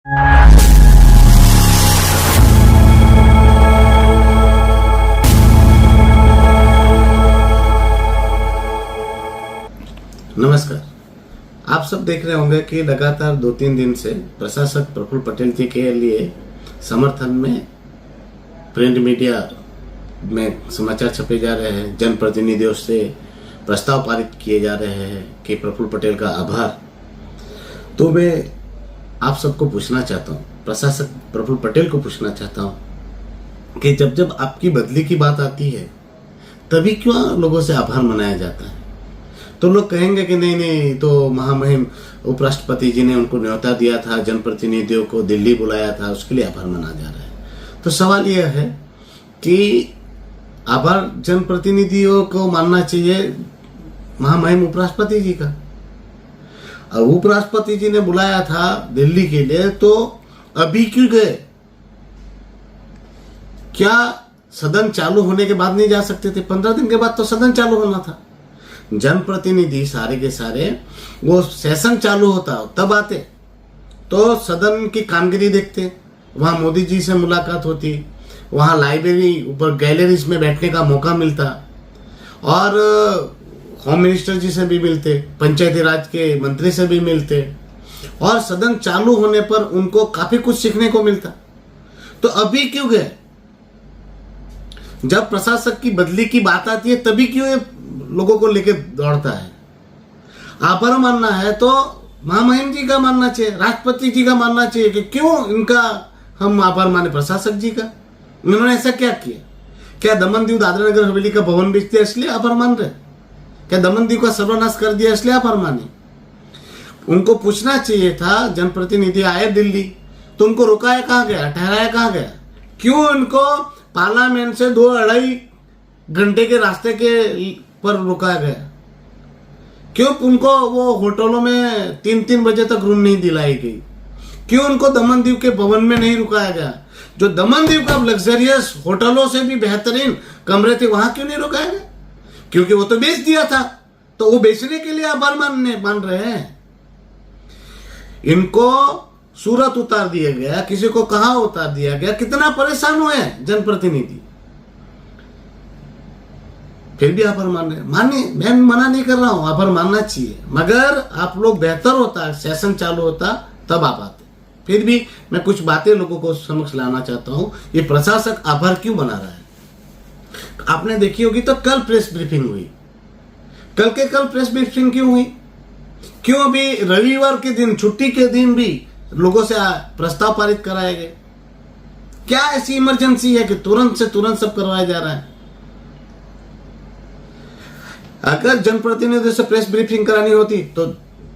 नमस्कार। आप सब देख रहे होंगे कि लगातार 2-3 दिन से प्रशासक प्रफुल्ल पटेल जी के लिए समर्थन में प्रिंट मीडिया में समाचार छपे जा रहे हैं। जनप्रतिनिधियों से प्रस्ताव पारित किए जा रहे हैं कि प्रफुल्ल पटेल का आभार। तो मैं आप सबको पूछना चाहता हूँ, प्रशासक प्रफुल्ल पटेल को पूछना चाहता हूँ कि जब जब आपकी बदली की बात आती है तभी क्यों लोगों से आभार मनाया जाता है? तो लोग कहेंगे कि नहीं, तो महामहिम उपराष्ट्रपति जी ने उनको न्योता दिया था, जनप्रतिनिधियों को दिल्ली बुलाया था, उसके लिए आभार मनाया जा रहा है। तो सवाल यह है कि आभार जनप्रतिनिधियों को मानना चाहिए महामहिम उपराष्ट्रपति जी का। अब उपराष्ट्रपति जी ने बुलाया था दिल्ली के लिए, तो अभी क्यों गए? क्या सदन चालू होने के बाद नहीं जा सकते थे? 15 दिन के बाद तो सदन चालू होना था। जनप्रतिनिधि सारे के सारे वो सेशन चालू होता तब आते, तो सदन की कामगिरी देखते, वहां मोदी जी से मुलाकात होती, वहां लाइब्रेरी ऊपर गैलरीज में बैठने का मौका मिलता, और होम मिनिस्टर जी से भी मिलते, पंचायती राज के मंत्री से भी मिलते, और सदन चालू होने पर उनको काफी कुछ सीखने को मिलता। तो अभी क्यों गए? जब प्रशासक की बदली की बात आती है तभी क्यों ये लोगों को लेके दौड़ता है? आभार मानना है तो महामहिम जी का मानना चाहिए, राष्ट्रपति जी का मानना चाहिए कि क्यों इनका हम आभार माने प्रशासक जी का। इन्होंने ऐसा क्या किया? क्या दमन दीव दादरा नगर हवेली का भवन बेच दिया इसलिए आभार मान रहे? क्या दमन दीव का सर्वनाश कर दिया इसलिए आभार माने? उनको पूछना चाहिए था। जनप्रतिनिधि आए दिल्ली तो उनको रुकाया कहाँ गया, ठहराया कहाँ गया? क्यों उनको पार्लियामेंट से 2-2.5 घंटे के रास्ते के पर रुकाया गया? क्यों उनको वो होटलों में 3-3 बजे तक रूम नहीं दिलाई गई? क्यों उनको दमन दीव के भवन में नहीं रुकाया गया? जो दमन दीव का लग्जरियस होटलों से भी बेहतरीन कमरे थे, वहां क्यों नहीं रुकाया गया? क्योंकि वो तो बेच दिया था, तो वो बेचने के लिए आभार मान रहे हैं। इनको सूरत उतार दिया गया, किसी को कहां उतार दिया गया, कितना परेशान हुए जनप्रतिनिधि, फिर भी आभार मान रहे। मानिए, मैं मना नहीं कर रहा हूं, आभार मानना चाहिए, मगर आप लोग बेहतर होता, सेशन चालू होता तब आप आते। फिर भी मैं कुछ बातें लोगों को समक्ष लाना चाहता हूं। ये प्रशासक आभार क्यों बना रहा है? आपने देखी होगी तो कल प्रेस ब्रीफिंग हुई। कल प्रेस ब्रीफिंग क्यों हुई? क्यों अभी रविवार के दिन, छुट्टी के दिन भी लोगों से प्रस्ताव पारित कराए गए? क्या ऐसी इमरजेंसी है कि तुरंत से तुरंत सब करवाया जा रहा है? अगर जनप्रतिनिधियों से प्रेस ब्रीफिंग करानी होती तो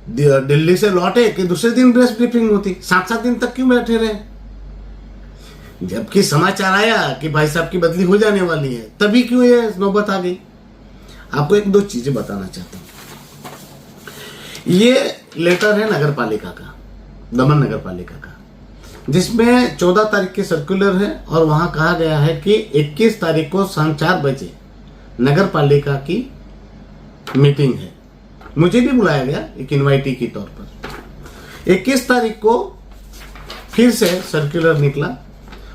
दिल्ली से लौटे कि दूसरे दिन प्रेस ब्रीफिंग होती। 7-7 दिन तक क्यों बैठे रहे? जबकि समाचार आया कि भाई साहब की बदली हो जाने वाली है, तभी क्यों ये नौबत आ गई? आपको 1-2 चीजें बताना चाहता हूं। ये लेटर है नगर पालिका का, दमन नगर पालिका का, जिसमें 14 तारीख के सर्कुलर है, और वहां कहा गया है कि 21 तारीख को शाम 4 बजे नगर पालिका की मीटिंग है। मुझे भी बुलाया गया एक इनवाइटी के तौर पर। 21 तारीख को फिर से सर्कुलर निकला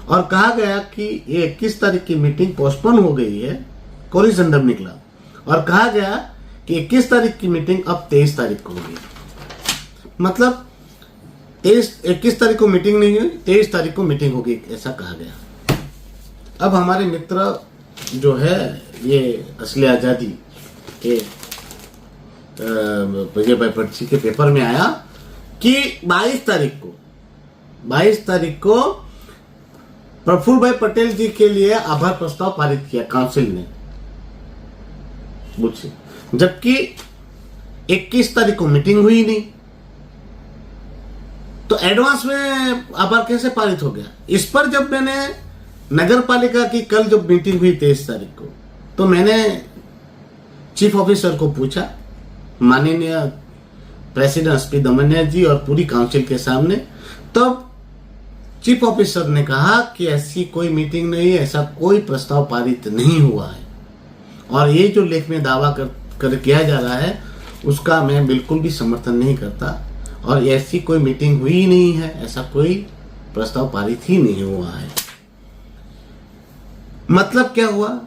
और कहा गया कि ये 21 तारीख की मीटिंग पोस्टपोन हो गई है। कोरिजेंडम निकला और कहा गया कि 21 तारीख की मीटिंग अब 23 तारीख को होगी। मतलब 21 तारीख को मीटिंग नहीं हुई, 23 तारीख को मीटिंग होगी, ऐसा कहा गया। अब हमारे मित्र जो है ये असली आजादी के विजय भाई पर्ची के पेपर में आया कि 22 तारीख को प्रफुल्ल भाई पटेल जी के लिए आभार प्रस्ताव पारित किया काउंसिल ने, जबकि 21 तारीख को मीटिंग हुई नहीं। तो एडवांस में आभार कैसे पारित हो गया? इस पर जब मैंने नगर पालिका की कल जब मीटिंग हुई 23 तारीख को, तो मैंने चीफ ऑफिसर को पूछा, माननीय प्रेसिडेंट एसपी दमनिया जी और पूरी काउंसिल के सामने, तब चीफ ऑफिसर ने कहा कि ऐसी कोई मीटिंग नहीं है, ऐसा कोई प्रस्ताव पारित नहीं हुआ है, और ये जो लेख में दावा कर किया जा रहा है उसका मैं बिल्कुल भी समर्थन नहीं करता। और ऐसी कोई मीटिंग हुई ही नहीं है, ऐसा कोई प्रस्ताव पारित ही नहीं हुआ है। मतलब क्या हुआ,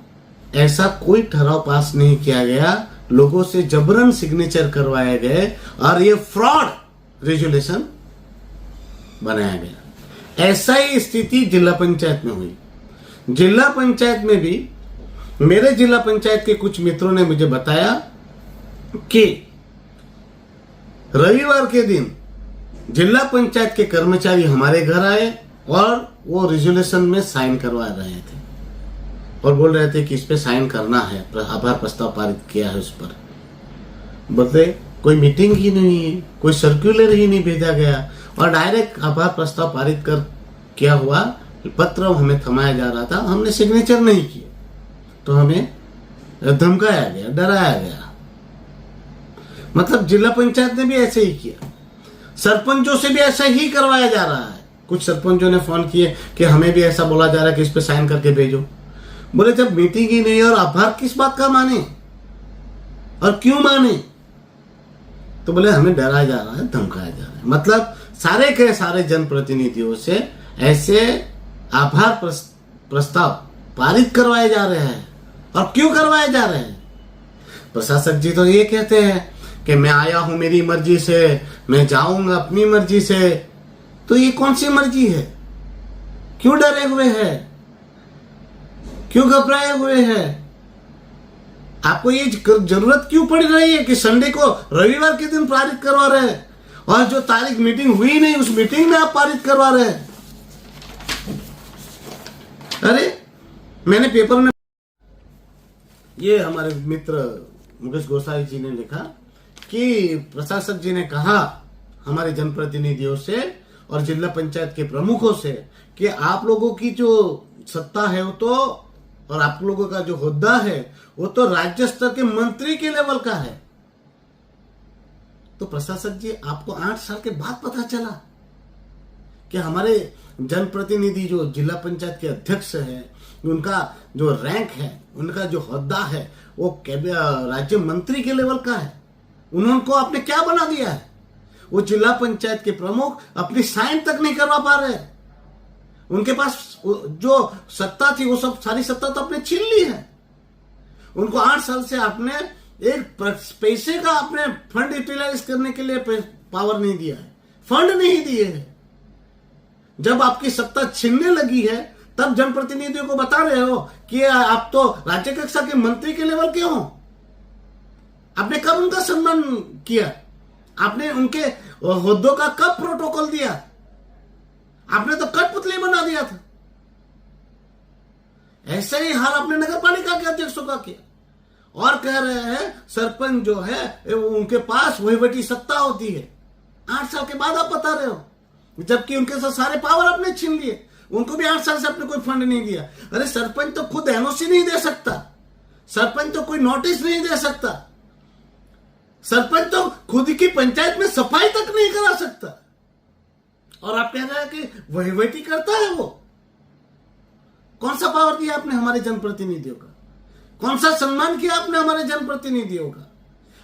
ऐसा कोई ठराव पास नहीं किया गया, लोगों से जबरन सिग्नेचर करवाए गए और ये फ्रॉड रेजोल्यूशन बनाया गया। ऐसा ही स्थिति जिला पंचायत में हुई। जिला पंचायत में भी मेरे जिला पंचायत के कुछ मित्रों ने मुझे बताया कि रविवार के दिन जिला पंचायत के कर्मचारी हमारे घर आए और वो रेजोल्यूशन में साइन करवा रहे थे और बोल रहे थे कि इस पे साइन करना है, आभार प्रस्ताव पारित किया है उस पर। बोलते कोई मीटिंग ही नहीं है, कोई सर्कुलर ही नहीं भेजा गया और डायरेक्ट आभार प्रस्ताव पारित कर क्या हुआ, पत्र हमें थमाया जा रहा था, हमने सिग्नेचर नहीं किए तो हमें धमकाया गया, डराया गया। मतलब जिला पंचायत ने भी ऐसे ही किया, सरपंचों से भी ऐसा ही करवाया जा रहा है। कुछ सरपंचों ने फोन किए कि हमें भी ऐसा बोला जा रहा है कि इस पे साइन करके भेजो। बोले जब मीटिंग ही नहीं और आभार किस बात का माने और क्यों माने, तो बोले हमें डराया जा रहा है, धमकाया जा रहा है। मतलब सारे के सारे जनप्रतिनिधियों से ऐसे आभार प्रस्ताव पारित करवाए जा रहे हैं। और क्यों करवाए जा रहे हैं, प्रशासक जी तो ये कहते हैं कि मैं आया हूं मेरी मर्जी से, मैं जाऊंगा अपनी मर्जी से। तो ये कौन सी मर्जी है, क्यों डरे हुए हैं, क्यों घबराए हुए हैं, आपको ये जरूरत क्यों पड़ रही है कि संडे को रविवार के दिन पारित करवा रहे हैं और जो तारीख मीटिंग हुई नहीं उस मीटिंग में आप पारित करवा रहे हैं। अरे मैंने पेपर में, ये हमारे मित्र मुकेश गोसाई जी ने लिखा कि प्रशासक जी ने कहा हमारे जनप्रतिनिधियों से और जिला पंचायत के प्रमुखों से कि आप लोगों की जो सत्ता है वो तो, और आप लोगों का जो होद्दा है वो तो राज्य स्तर के मंत्री के लेवल का है। तो प्रशासक जी आपको 8 साल के बाद पता चला कि हमारे जनप्रतिनिधि जो जिला पंचायत के अध्यक्ष है, उनका जो रैंक है, उनका जो होद्दा है वो राज्य मंत्री के लेवल का है। उनको आपने क्या बना दिया है, वो जिला पंचायत के प्रमुख अपनी साइन तक नहीं करवा पा रहे। उनके पास जो सत्ता थी वो सब सारी सत्ता तो आपने छीन ली है। उनको 8 साल से आपने एक पैसे का आपने फंड यूटिलाइज करने के लिए पावर नहीं दिया है, फंड नहीं दिए है। जब आपकी सत्ता छीनने लगी है तब जनप्रतिनिधियों को बता रहे हो कि आप तो राज्य कक्षा के मंत्री के लेवल के हो। आपने कब उनका सम्मान किया, आपने उनके होद्दों का कब प्रोटोकॉल दिया, आपने तो कठपुतली बना दिया था। ऐसे ही हाल आपने नगर पालिका के अध्यक्षों का किया और कह रहे हैं सरपंच जो है उनके पास वहीवटी सत्ता होती है। 8 साल के बाद आप बता रहे हो, जबकि उनके साथ सारे पावर आपने छीन लिए। उनको भी 8 साल से आपने कोई फंड नहीं दिया। अरे सरपंच तो खुद एनओसी नहीं दे सकता, सरपंच तो कोई नोटिस नहीं दे सकता, सरपंच तो खुद की पंचायत में सफाई तक नहीं करा सकता, और आप कह रहे हैं कि वहीवटी करता है वो। कौन सा पावर दिया आपने हमारे जनप्रतिनिधियों का, कौन सा सम्मान किया आपने हमारे जनप्रतिनिधियों का।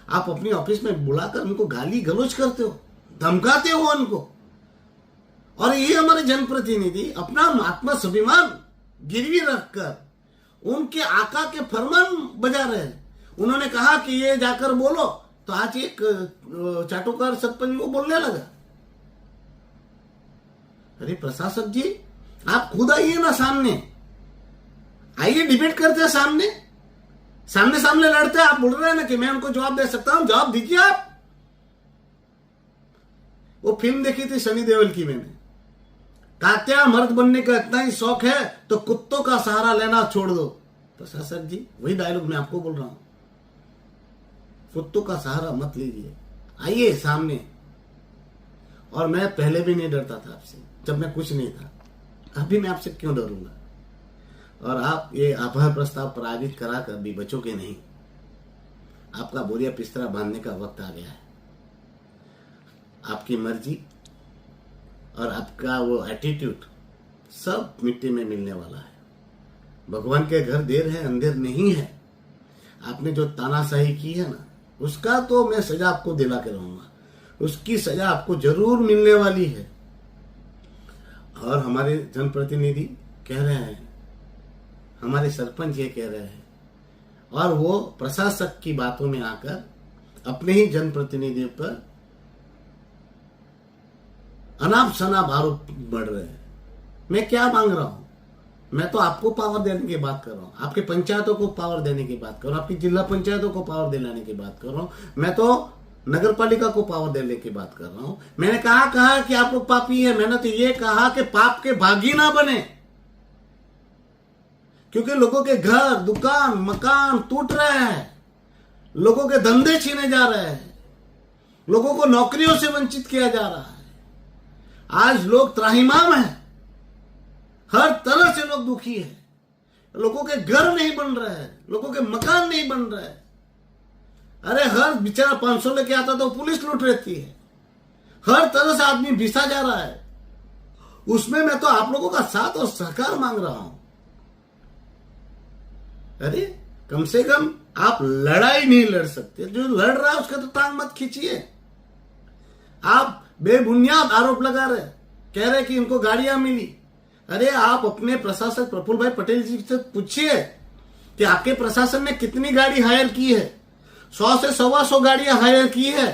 आप अपनी ऑफिस में बुलाकर उनको गाली गलौज करते हो, धमकाते हो उनको, और ये हमारे जनप्रतिनिधि अपना आत्म स्वाभिमान गिरवी रखकर उनके आका के फरमान बजा रहे हैं। उन्होंने कहा कि ये जाकर बोलो, तो आज एक चाटुकार सरपंच को बोलने लगा। अरे प्रशासक जी आप खुद आइए ना सामने, आइए डिबेट करते हैं सामने सामने लड़ते हैं। आप बोल रहे हैं ना कि मैं उनको जवाब दे सकता हूं, जवाब दीजिए आप। वो फिल्म देखी थी सनी देओल की मैंने, कात्या मर्द बनने का इतना ही शौक है तो कुत्तों का सहारा लेना छोड़ दो। प्रशासक जी वही डायलॉग मैं आपको बोल रहा हूं, कुत्तों का सहारा मत लीजिए, आइए सामने। और मैं पहले भी नहीं डरता था आपसे, जब मैं कुछ नहीं था, अभी मैं आपसे क्यों डरूंगा। और आप ये आभार प्रस्ताव पारित करा कर भी बचोगे नहीं। आपका बोरिया पिस्तरा बांधने का वक्त आ गया है। आपकी मर्जी और आपका वो एटीट्यूड सब मिट्टी में मिलने वाला है। भगवान के घर देर है अंधेर नहीं है। आपने जो तानाशाही की है ना, उसका तो मैं सजा आपको दिला के रहूंगा। उसकी सजा आपको जरूर मिलने वाली है। और हमारे जनप्रतिनिधि कह रहे हैं, हमारे सरपंच ये कह रहे हैं, और वो प्रशासक की बातों में आकर अपने ही जनप्रतिनिधियों पर अनाप शनाप आरोप बढ़ रहे हैं। मैं क्या मांग रहा हूं? मैं तो आपको पावर देने की बात कर रहा हूं, आपके पंचायतों को पावर देने की बात कर रहा हूं, आपकी जिला पंचायतों को पावर दिलाने की बात कर रहा हूं, मैं तो नगर पालिका को पावर देने की बात कर रहा हूं। मैंने कहा कि आप लोग पापी है? मैंने तो ये कहा कि पाप के भागी ना बने, क्योंकि लोगों के घर, दुकान, मकान टूट रहे हैं, लोगों के धंधे छीने जा रहे हैं, लोगों को नौकरियों से वंचित किया जा रहा है। आज लोग त्राहिमाम है, हर तरह से लोग दुखी है, लोगों के घर नहीं बन रहे हैं, लोगों के मकान नहीं बन रहे हैं। अरे हर बेचारा 500 लेके आता तो पुलिस लूट रहती है, हर तरह से आदमी बिसा जा रहा है। उसमें मैं तो आप लोगों का साथ और सहकार मांग रहा हूं। अरे कम से कम आप लड़ाई नहीं लड़ सकते, जो लड़ रहा है उसका तो टांग मत खींचिए। आप बेबुनियाद आरोप लगा रहे, कह रहे कि इनको गाड़ियां मिली। अरे आप अपने प्रशासक प्रफुल्ल भाई पटेल जी से पूछिए कि आपके प्रशासन ने कितनी गाड़ी हायर की है। 100 से 125 गाड़ियां हायर की है,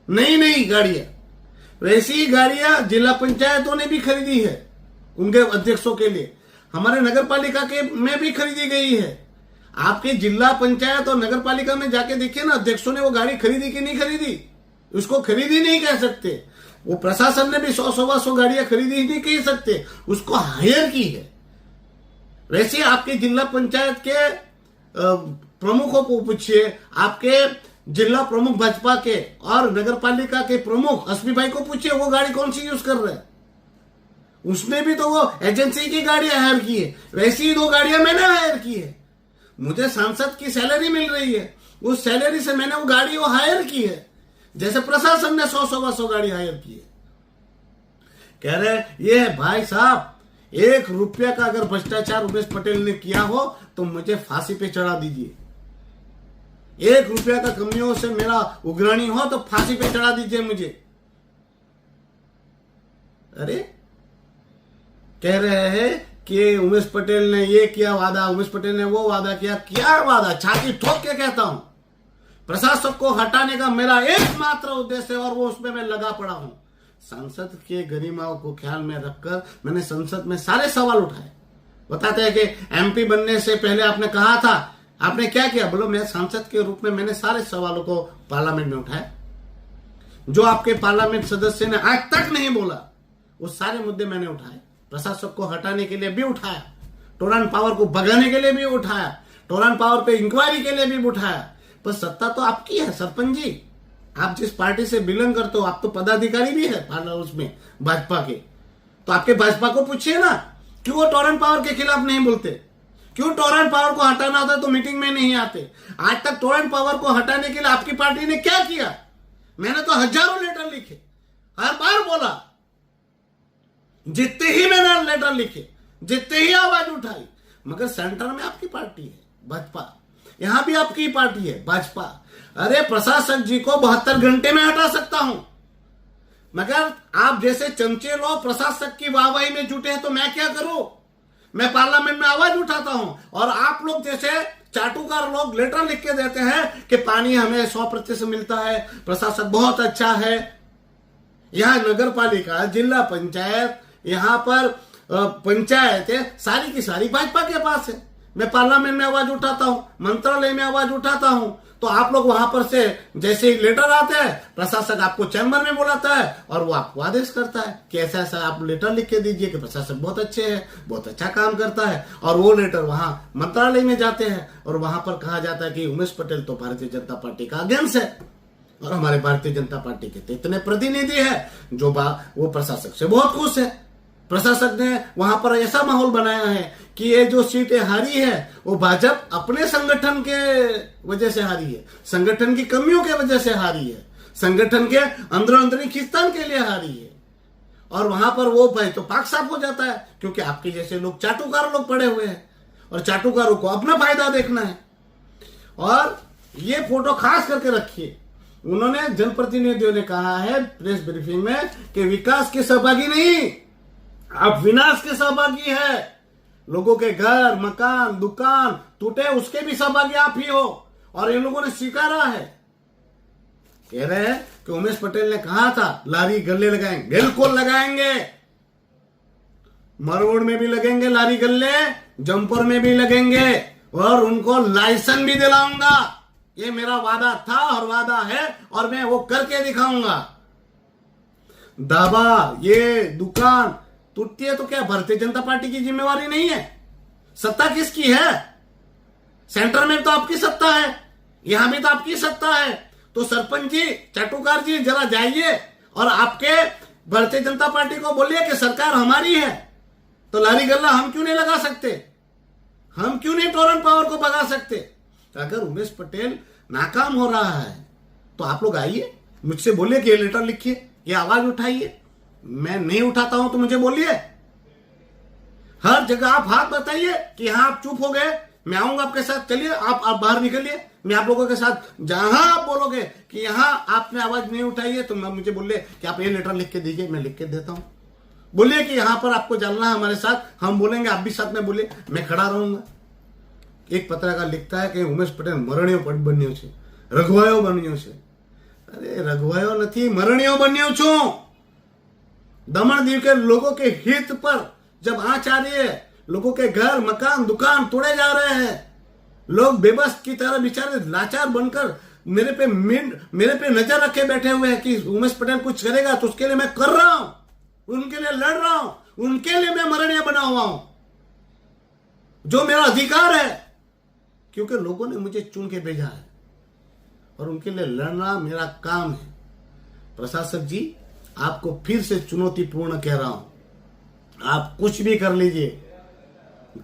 नई गाड़ियां। वैसी गाड़ियां जिला पंचायतों ने भी खरीदी है उनके अध्यक्षों के लिए, हमारे नगर पालिका के में भी खरीदी गई है। आपके जिला पंचायत और नगर पालिका में जाके देखिए ना, अध्यक्षों ने वो गाड़ी खरीदी कि नहीं खरीदी, उसको खरीदी नहीं कह सकते। वो प्रशासन ने भी 100-125 गाड़ियां खरीदी नहीं कह सकते, उसको हायर की है। वैसे आपके जिला पंचायत के प्रमुखों को पूछिए, आपके जिला प्रमुख भाजपा के और नगर पालिका के प्रमुख अस्मी भाई को पूछिए, वो गाड़ी कौन सी यूज कर रहे हैं। उसने भी तो वो एजेंसी की गाड़ियां हायर की है, वैसी ही 2 गाड़ियां मैंने हायर की है। मुझे सांसद की सैलरी मिल रही है, उस सैलरी से मैंने वो गाड़ी वो हायर की है, जैसे प्रशासन ने 100-125 गाड़ी हायर की है। कह रहे ये है भाई साहब, 1 रुपया का अगर भ्रष्टाचार उमेश पटेल ने किया हो तो मुझे फांसी पे चढ़ा दीजिए। 1 रुपया का कमियों से मेरा उग्रणी हो तो फांसी पे चढ़ा दीजिए मुझे। अरे कह रहे हैं कि उमेश पटेल ने ये किया वादा, उमेश पटेल ने वो वादा किया। क्या वादा? छाती ठोक के कहता हूं, प्रशासक को हटाने का मेरा एकमात्र उद्देश्य है और वो उसमें मैं लगा पड़ा हूं। सांसद के गरिमाओं को ख्याल में रखकर मैंने संसद में सारे सवाल उठाए। बताते हैं कि एमपी बनने से पहले आपने कहा था, आपने क्या किया? बोलो मैं सांसद के रूप में मैंने सारे सवालों को पार्लियामेंट में उठाया, जो आपके पार्लियामेंट सदस्य ने आज तक नहीं बोला वो सारे मुद्दे मैंने उठाए। प्रशासक को हटाने के लिए भी उठाया, टोरन पावर को भगाने के लिए भी उठाया, टोरन पावर पे इंक्वायरी के लिए भी उठाया। पर सत्ता तो आपकी है सरपंच जी, आप जिस पार्टी से बिलोंग करते हो, आप तो पदाधिकारी भी है उसमें भाजपा के, तो आपके भाजपा को पूछिए ना, क्यों वो टोरन पावर के खिलाफ नहीं बोलते? क्यों टोरन पावर को हटाना होता है तो मीटिंग में नहीं आते? आज तक टोरन पावर को हटाने के लिए आपकी पार्टी ने क्या किया? मैंने तो हजारों लेटर लिखे, हर बार बोला, जितने ही मैंने लेटर लिखे, जितने ही आवाज उठाई, मगर सेंटर में आपकी पार्टी है भाजपा, यहां भी आपकी पार्टी है भाजपा। अरे प्रशासक जी को 72 घंटे में हटा सकता हूं, मगर आप जैसे चमचे लोग प्रशासक की वाहवाही में जुटे हैं तो मैं क्या करूं? मैं पार्लियामेंट में आवाज उठाता हूं और आप लोग जैसे चाटुकार लोग लेटर लिख के देते हैं कि पानी हमें 100% मिलता है, प्रशासक बहुत अच्छा है। यहां नगर पालिका, जिला पंचायत, यहां पर पंचायत है, सारी की सारी भाजपा के पास है। मैं पार्लियामेंट में आवाज उठाता हूं, मंत्रालय में आवाज उठाता हूं, तो आप लोग वहां पर से जैसे ही लेटर आते हैं, प्रशासक आपको चैम्बर में बुलाता है और वो आपको आदेश करता है कि ऐसा ऐसा आप लेटर लिख के दीजिए कि प्रशासक बहुत अच्छे हैं, बहुत अच्छा काम करता है। और वो लेटर वहां मंत्रालय में जाते हैं और वहां पर कहा जाता है कि उमेश पटेल तो भारतीय जनता पार्टी का अगेंस्ट है और हमारे भारतीय जनता पार्टी के इतने प्रतिनिधि है जो वो प्रशासक से बहुत खुश है। प्रशासक ने वहां पर ऐसा माहौल बनाया है कि ये जो सीटें हारी है वो भाजपा अपने संगठन के वजह से हारी है, संगठन की कमियों के वजह से हारी है, संगठन के अंदरूनी खींचतान के लिए हारी है। और वहां पर वो भाई तो पाक साफ हो जाता है, क्योंकि आपके जैसे लोग चाटुकार लोग पड़े हुए हैं और चाटुकारों को अपना फायदा देखना है। और ये फोटो खास करके रखिए उन्होंने जनप्रतिनिधियों ने कहा है प्रेस ब्रीफिंग में कि विकास के सहभागी नहीं, आप विनाश के सहभागी है। लोगों के घर, मकान, दुकान टूटे उसके भी सहभागी आप ही हो, और इन लोगों ने स्वीकारा है। कह रहे हैं कि उमेश पटेल ने कहा था लारी गल्ले लगाएंगे, बिल्कुल लगाएंगे। मरोड़ में भी लगेंगे लारी गल्ले, जमपुर में भी लगेंगे, और उनको लाइसेंस भी दिलाऊंगा। ये मेरा वादा था और वादा है, और मैं वो करके दिखाऊंगा। दावा ये दुकान टूटती है तो क्या भारतीय जनता पार्टी की जिम्मेवारी नहीं है? सत्ता किसकी है? सेंटर में तो आपकी सत्ता है, यहां भी तो आपकी सत्ता है। तो सरपंच जी, चाटुकार जी, जरा जाइए और आपके भारतीय जनता पार्टी को बोलिए कि सरकार हमारी है, तो लारी गल्ला हम क्यों नहीं लगा सकते? हम क्यों नहीं टोरंट पावर को भगा सकते? अगर उमेश पटेल नाकाम हो रहा है तो आप लोग आइए, मुझसे बोलिए कि ये लेटर लिखिए, ये आवाज उठाइए। मैं नहीं उठाता हूं तो मुझे बोलिए। हर जगह आप हाथ बताइए कि यहां आप चुप हो गए, मैं आऊंगा आपके साथ, चलिए आप बाहर निकलिए, मैं आप लोगों के साथ। जहां आप बोलोगे कि यहां आपने आवाज नहीं उठाई है तो मुझे बोलिए कि आप ये लेटर लिख के दीजिए, मैं लिख के देता हूं। बोलिए कि यहां पर आपको जाना है हमारे साथ, हम बोलेंगे, आप भी साथ में बोलिए, मैं खड़ा रहूंगा। एक पत्रकार लिखता है कि उमेश पटेल मरणियों बन्यो छे, रघुवायो बन्यो छे। अरे रघुवायो नहीं, मरणियों बन्यो छू। दमन दीव के लोगों के हित पर जब आंच आ रही है, लोगों के घर, मकान, दुकान तोड़े जा रहे हैं, लोग बेबस की तरह बेचारे लाचार बनकर मेरे पे नजर रखे बैठे हुए हैं कि उमेश पटेल कुछ करेगा, तो उसके लिए मैं कर रहा हूं, उनके लिए लड़ रहा हूं, उनके लिए मैं मरणीय बना हुआ हूं, जो मेरा अधिकार है, क्योंकि लोगों ने मुझे चुन के भेजा है और उनके लिए लड़ना मेरा काम है। प्रशासक जी, आपको फिर से चुनौतीपूर्ण कह रहा हूं, आप कुछ भी कर लीजिए,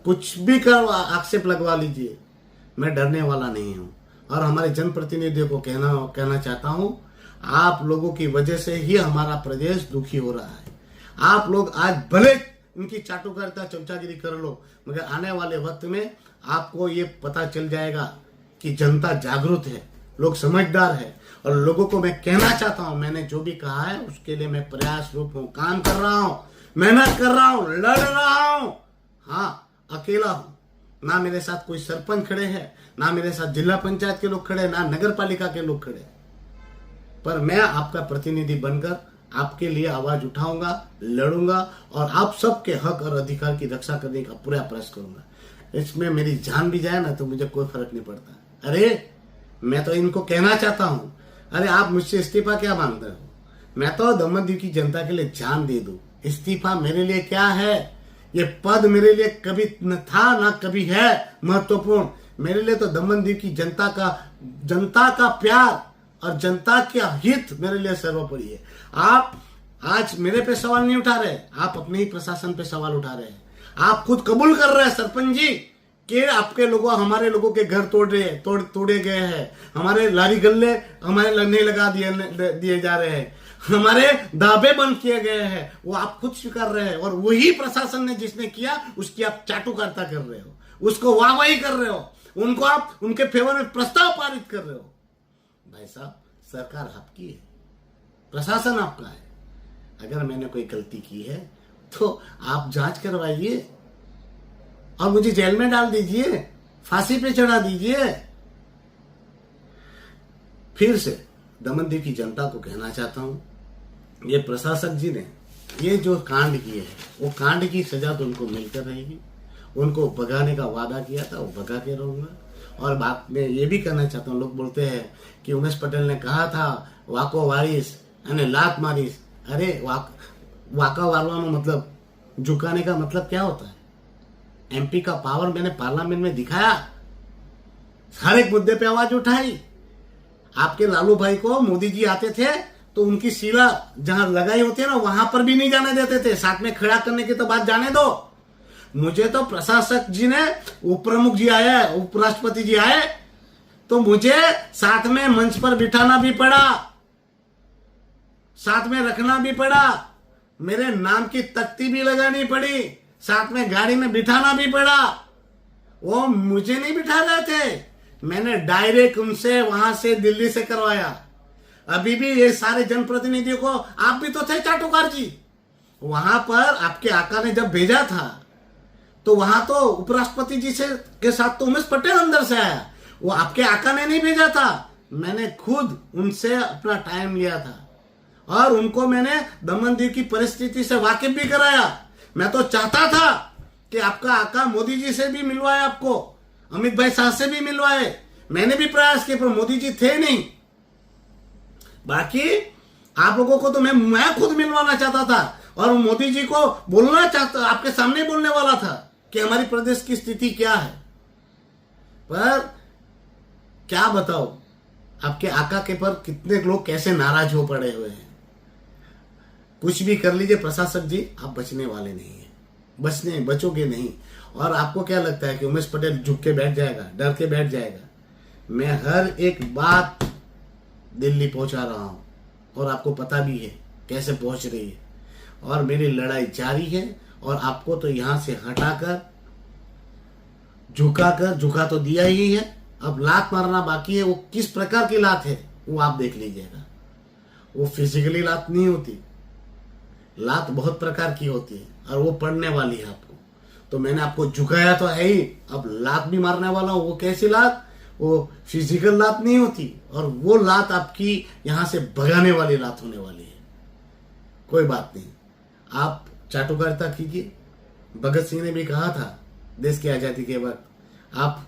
कुछ भी कर आक्षेप लगवा लीजिए, मैं डरने वाला नहीं हूं। और हमारे जनप्रतिनिधियों को कहना चाहता हूं, आप लोगों की वजह से ही हमारा प्रदेश दुखी हो रहा है। आप लोग आज भले इनकी चाटुकारिता, चमचागिरी कर लो, मगर आने वाले वक्त में आपको ये पता चल जाएगा कि जनता जागरूक है, लोग समझदार है। और लोगों को मैं कहना चाहता हूं, मैंने जो भी कहा है उसके लिए मैं प्रयास रूप हूं, काम कर रहा हूं, मेहनत कर रहा हूं, लड़ रहा हूं। हाँ, अकेला हूं, ना मेरे साथ कोई सरपंच खड़े हैं, ना मेरे साथ जिला पंचायत के लोग खड़े, ना नगर पालिका के लोग खड़े, पर मैं आपका प्रतिनिधि बनकर आपके लिए आवाज उठाऊंगा, लड़ूंगा और आप सबके हक और अधिकार की रक्षा करने का पूरा प्रयास करूंगा। इसमें मेरी जान भी जाए ना तो मुझे कोई फर्क नहीं पड़ता। अरे मैं तो इनको कहना चाहता हूं, अरे आप मुझसे इस्तीफा क्या मांगते हो? मैं तो दमन दीव की जनता के लिए जान दे दूं। इस्तीफा मेरे लिए क्या है? ये पद मेरे लिए कभी न था ना कभी है महत्वपूर्ण। मेरे लिए तो दमन दीव की जनता का प्यार और जनता का हित मेरे लिए सर्वोपरि है। आप आज मेरे पे सवाल नहीं उठा रहे, आप अपने ही प्रशासन पे सवाल उठा रहे हैं। आप खुद कबूल कर रहे हैं सरपंच जी कि आपके लोगों, हमारे लोगों के घर तोड़े गए हैं, हमारे लारी गल्ले हमारे लगने लगा दिए जा रहे हैं, हमारे दावे बंद किए गए हैं, वो आप खुद स्वीकार रहे हैं। और वही प्रशासन ने जिसने किया उसकी आप चाटुकारिता कर रहे हो, उसको वाहवाही कर रहे हो, उनको आप उनके फेवर में प्रस्ताव पारित कर रहे हो। भाई साहब, सरकार आपकी है, प्रशासन आपका है। अगर मैंने कोई गलती की है तो आप जांच करवाइए और मुझे जेल में डाल दीजिए, फांसी पे चढ़ा दीजिए। फिर से दमन दीव की जनता को कहना चाहता हूं, ये प्रशासक जी ने ये जो कांड किए हैं, वो कांड की सजा तो उनको मिलकर रहेगी। उनको भगाने का वादा किया था, वो भगा के रहूंगा। और बात में ये भी कहना चाहता हूँ, लोग बोलते हैं कि उमेश पटेल ने कहा था वाको वारिस यानी लात मारिस। अरे वाका वारवानो मतलब झुकाने का मतलब क्या होता है? एमपी का पावर मैंने पार्लियामेंट में दिखाया, हर एक मुद्दे पे आवाज उठाई। आपके लालू भाई को मोदी जी आते थे तो उनकी शिला जहां लगाई होती है ना, वहां पर भी नहीं जाने देते थे। साथ में खड़ा करने की तो बात जाने दो। मुझे तो प्रशासक जी ने, उप प्रमुख जी आए, उपराष्ट्रपति जी आए, तो मुझे साथ में मंच पर बिठाना भी पड़ा, साथ में रखना भी पड़ा, मेरे नाम की तख्ती भी लगानी पड़ी, साथ में गाड़ी में बिठाना भी पड़ा। वो मुझे नहीं बिठा रहे थे, मैंने डायरेक्ट उनसे वहां से दिल्ली से करवाया। अभी भी ये सारे जनप्रतिनिधियों को, आप भी तो थे चाटुकार जी वहां पर, आपके आका ने जब भेजा था तो वहां तो उपराष्ट्रपति जी से के साथ तो उमेश पटेल अंदर से आया, वो आपके आका ने नहीं भेजा था, मैंने खुद उनसे अपना टाइम लिया था और उनको मैंने दमन दीव की परिस्थिति से वाकिफ भी कराया। मैं तो चाहता था कि आपका आका मोदी जी से भी मिलवाए, आपको अमित भाई शाह से भी मिलवाए, मैंने भी प्रयास किए पर मोदी जी थे नहीं। बाकी आप लोगों को तो मैं खुद मिलवाना चाहता था और मोदी जी को बोलना चाहता, आपके सामने बोलने वाला था कि हमारी प्रदेश की स्थिति क्या है। पर क्या बताओ आपके आका के पर कितने लोग कैसे नाराज हो पड़े हुए हैं। कुछ भी कर लीजिए प्रशासक जी, आप बचने वाले नहीं है, बचोगे नहीं। और आपको क्या लगता है कि उमेश पटेल झुक के बैठ जाएगा, डर के बैठ जाएगा? मैं हर एक बात दिल्ली पहुंचा रहा हूं और आपको पता भी है कैसे पहुंच रही है, और मेरी लड़ाई जारी है। और आपको तो यहां से हटाकर झुका तो दिया ही है, अब लात मारना बाकी है। वो किस प्रकार की लात है वो आप देख लीजिएगा। वो फिजिकली लात नहीं होती, लात बहुत प्रकार की होती है और वो पड़ने वाली है आपको। तो मैंने आपको झुकाया तो है ही, अब लात भी मारने वाला हूं। वो कैसी लात? वो फिजिकल लात नहीं होती, और वो लात आपकी यहां से भगाने वाली लात होने वाली है। कोई बात नहीं, आप चाटुकारिता कीजिए। भगत सिंह ने भी कहा था देश की आजादी के वक्त, आप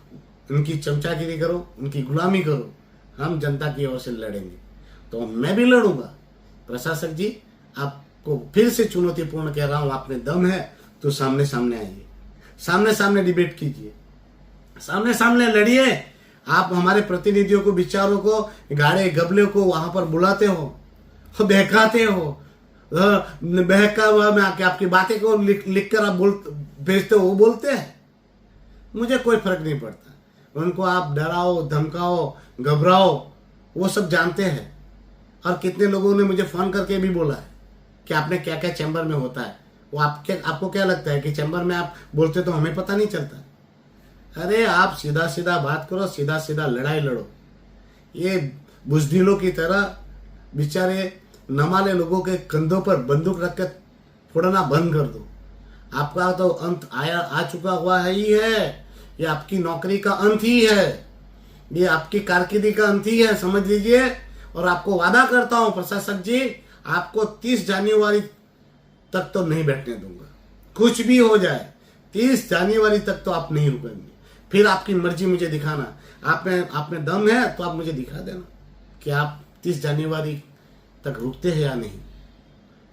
उनकी चमचागिरी करो, उनकी गुलामी करो, हम जनता की ओर से लड़ेंगे। तो मैं भी लड़ूंगा। प्रशासक जी, आपको फिर से चुनौतीपूर्ण कह रहा हूं, आप में दम है तो सामने सामने आइए, सामने सामने डिबेट कीजिए, सामने सामने लड़िए। आप हमारे प्रतिनिधियों को, विचारों को, गाड़े गबले को वहां पर बुलाते हो, बहकाते हो, बहका हुआ में आके आपकी बातें को लिख कर आप भेजते हो, वो बोलते हैं, मुझे कोई फर्क नहीं पड़ता। उनको आप डराओ, धमकाओ, घबराओ, वो सब जानते हैं। और कितने लोगों ने मुझे फोन करके भी बोला है कि आपने क्या क्या चैम्बर में होता है। वो आपको क्या लगता है कि चैम्बर में आप बोलते तो हमें पता नहीं चलता? अरे आप सीधा सीधा बात करो, सीधा सीधा लड़ाई लड़ो। ये बुजदिलों की तरह बेचारे नमाले लोगों के कंधों पर बंदूक रखकर फोड़ना बंद कर दो। आपका तो अंत आ चुका हुआ है ही है। ये आपकी नौकरी का अंत ही है, ये आपकी कारकिर्दी का अंत ही है, समझ लीजिए। और आपको वादा करता हूं प्रशासक जी, आपको 30 जनवरी तक तो नहीं बैठने दूंगा। कुछ भी हो जाए, 30 जनवरी तक तो आप नहीं रुकेंगे। फिर आपकी मर्जी मुझे दिखाना। आप में दम है तो आप मुझे दिखा देना कि आप 30 जनवरी तक रुकते हैं या नहीं।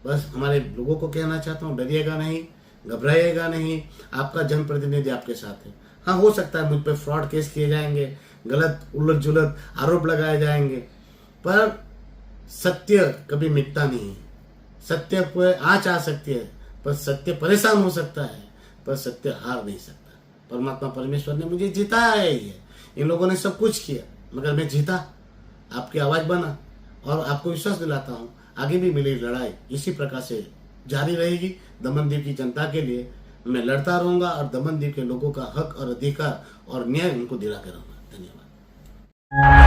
बस हमारे लोगों को कहना चाहता हूँ, डरिएगा नहीं, घबराइएगा नहीं, आपका जनप्रतिनिधि आपके साथ है। हाँ, हो सकता है मुझ पर फ्रॉड केस किए जाएंगे, गलत उलट जुलट आरोप लगाए जाएंगे, पर सत्य कभी मिटता नहीं है। सत्य पर आँच आ सकती है, पर सत्य परेशान हो सकता है, पर सत्य हार नहीं सकता। परमात्मा परमेश्वर ने मुझे जिताया है। इन लोगों ने सब कुछ किया मगर मैं जीता, आपकी आवाज बना। और आपको विश्वास दिलाता हूँ आगे भी मेरी लड़ाई इसी प्रकार से जारी रहेगी। दमन दीव की जनता के लिए मैं लड़ता रहूंगा और दमन दीव के लोगों का हक और अधिकार और न्याय उनको दिलाकर रहूंगा। धन्यवाद।